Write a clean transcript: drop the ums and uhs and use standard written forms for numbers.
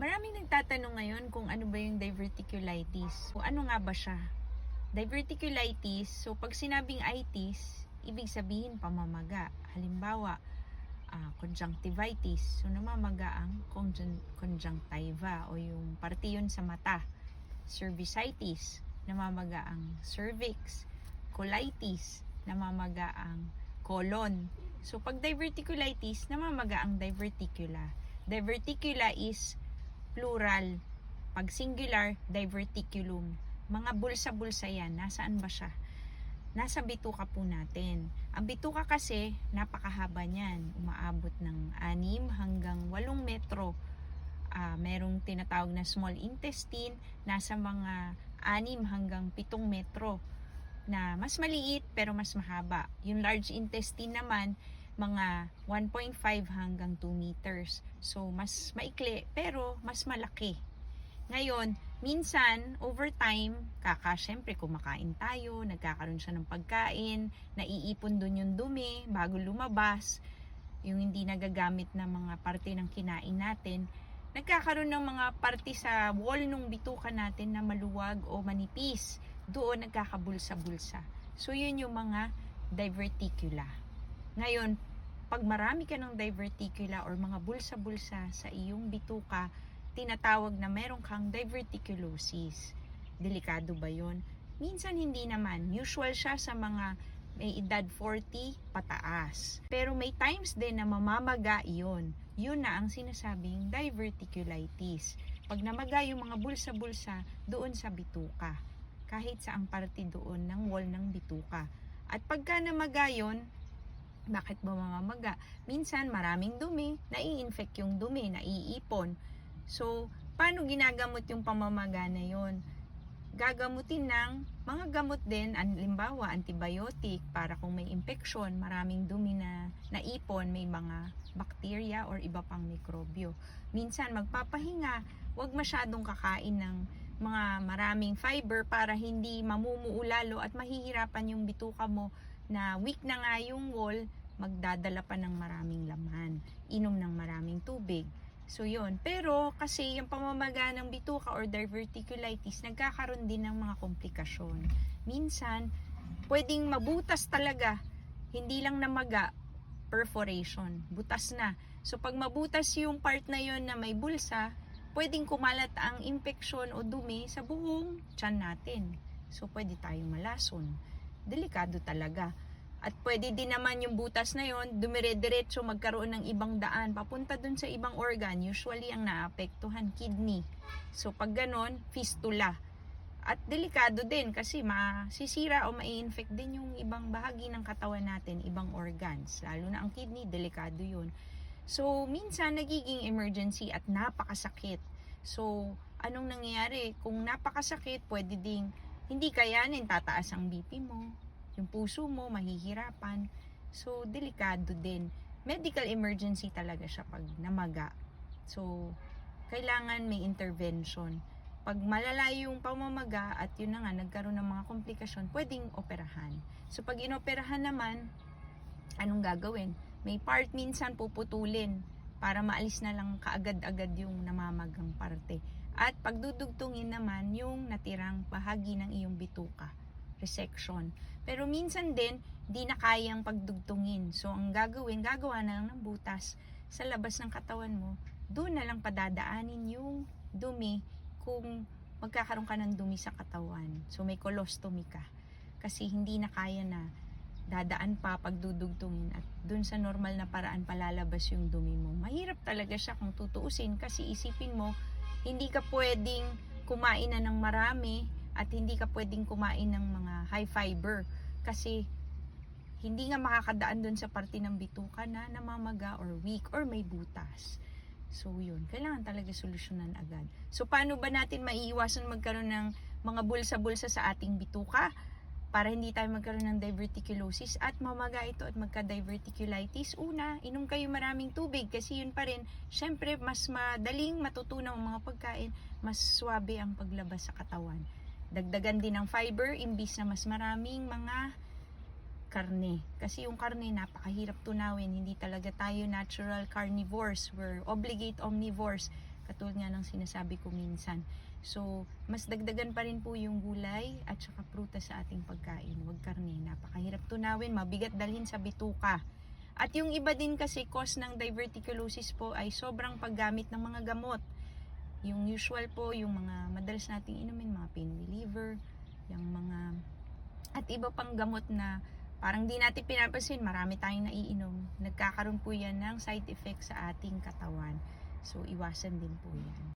Maraming nagtatanong ngayon kung ano ba yung diverticulitis. O ano nga ba siya? Diverticulitis, so pag sinabing itis, ibig sabihin pamamaga. Halimbawa, conjunctivitis. So namamaga ang conjunctiva o yung parte yun sa mata. Cervicitis, namamaga ang cervix. Colitis, namamaga ang colon. So pag diverticulitis, namamaga ang diverticula. Diverticula is plural. Pag singular, diverticulum. Mga bulsa-bulsa yan. Nasaan ba siya? Nasa bituka po natin. Ang bituka kasi, napakahaba niyan. Umaabot ng 6 hanggang 8 metro. Merong tinatawag na small intestine, nasa mga 6 hanggang 7 metro. Na mas maliit pero mas mahaba. Yung large intestine naman, mga 1.5 hanggang 2 meters. So, mas maikli pero mas malaki. Ngayon, minsan, over time, syempre kumakain tayo, nagkakaroon siya ng pagkain, naiipon dun yung dumi bago lumabas, yung hindi nagagamit na mga parte ng kinain natin, nagkakaroon ng mga parte sa wall ng bituka natin na maluwag o manipis. Doon nagkakabulsa-bulsa. So, yun yung mga diverticula. Ngayon, pag marami ka ng diverticula or mga bulsa-bulsa sa iyong bituka, tinatawag na meron kang diverticulosis. Delikado ba yun? Minsan hindi naman. Usual siya sa mga may edad 40 pataas. Pero may times din na mamamaga yun. Yun na ang sinasabing diverticulitis. Pag namaga yung mga bulsa-bulsa doon sa bituka. Kahit saang parte doon ng wall ng bituka. At pagka namaga yun, bakit ba mamamaga? Minsan maraming dumi, nai-infect yung dumi, naiipon. So, paano ginagamot yung pamamaga na yun? Gagamutin ng mga gamot din, halimbawa antibiotic para kung may infection, maraming dumi na naipon, may mga bacteria or iba pang mikrobyo. Minsan magpapahinga, huwag masyadong kakain ng mga maraming fiber para hindi mamumuo lalo at mahihirapan yung bituka mo na weak na nga yung wall, magdadala pa ng maraming laman, inom ng maraming tubig. So yun, pero kasi yung pamamaga ng bituka or diverticulitis, nagkakaroon din ng mga komplikasyon. Minsan, pwedeng mabutas talaga, hindi lang namaga, perforation, butas na. So pag mabutas yung part na yun na may bulsa, pwedeng kumalat ang infeksyon o dumi sa buong tiyan natin. So pwede tayong malason. Delikado talaga. At pwede din naman yung butas na yon dumire-diretso magkaroon ng ibang daan papunta dun sa ibang organ. Usually ang naapektuhan kidney. So pag ganon, fistula. At delikado din kasi masisira o mai-infect din yung ibang bahagi ng katawan natin, ibang organs. Lalo na ang kidney, delikado yun. So minsan nagiging emergency at napakasakit. So anong nangyayari? Kung napakasakit, pwede ding hindi kayanin, tataas ang BP mo. Yung puso mo, mahihirapan. So, delikado din. Medical emergency talaga siya pag namaga. So, kailangan may intervention. Pag malala yung pamamaga at yun na nga, nagkaroon ng mga komplikasyon, pwedeng operahan. So, pag inoperahan naman, anong gagawin? May part minsan puputulin para maalis na lang kaagad-agad yung namamagang parte. At pagdudugtungin naman yung natirang bahagi ng iyong bituka. Resection. Pero minsan din, di na kayang pagdugtungin. So, ang gagawin, gagawa na lang ng butas sa labas ng katawan mo. Doon na lang padadaanin yung dumi kung magkakaroon ka ng dumi sa katawan. So, may colostomy ka. Kasi hindi na kaya na dadaan pa pagdudugtungin at doon sa normal na paraan palalabas yung dumi mo. Mahirap talaga siya kung tutuusin kasi isipin mo, hindi ka pwedeng kumain na ng marami at hindi ka pwedeng kumain ng mga high fiber kasi hindi nga makakadaan dun sa parte ng bituka na namamaga or weak or may butas. So yun, kailangan talaga solusyonan agad. So paano ba natin maiiwasan magkaroon ng mga bulsa-bulsa sa ating bituka para hindi tayo magkaroon ng diverticulosis at mamaga ito at magka-diverticulitis? Una, inom kayo maraming tubig kasi yun pa rin, syempre mas madaling matutunaw ang mga pagkain, mas swabe ang paglabas sa katawan. Dagdagan din ng fiber, imbis na mas maraming mga karne. Kasi yung karne napakahirap tunawin. Hindi talaga tayo natural carnivores. We're obligate omnivores. katulad nga ng sinasabi ko minsan. So, mas dagdagan pa rin po yung gulay at saka prutas sa ating pagkain. Huwag karne, napakahirap tunawin, mabigat dalhin sa bituka. At yung iba din kasi cause ng diverticulosis po ay sobrang paggamit ng mga gamot. Yung usual po, yung mga madalas nating inumin, mga pain reliever, yung mga at iba pang gamot na parang di natin pinapansin, marami tayong naiinom. Nagkakaroon po yan ng side effects sa ating katawan. So, iwasan din po yan.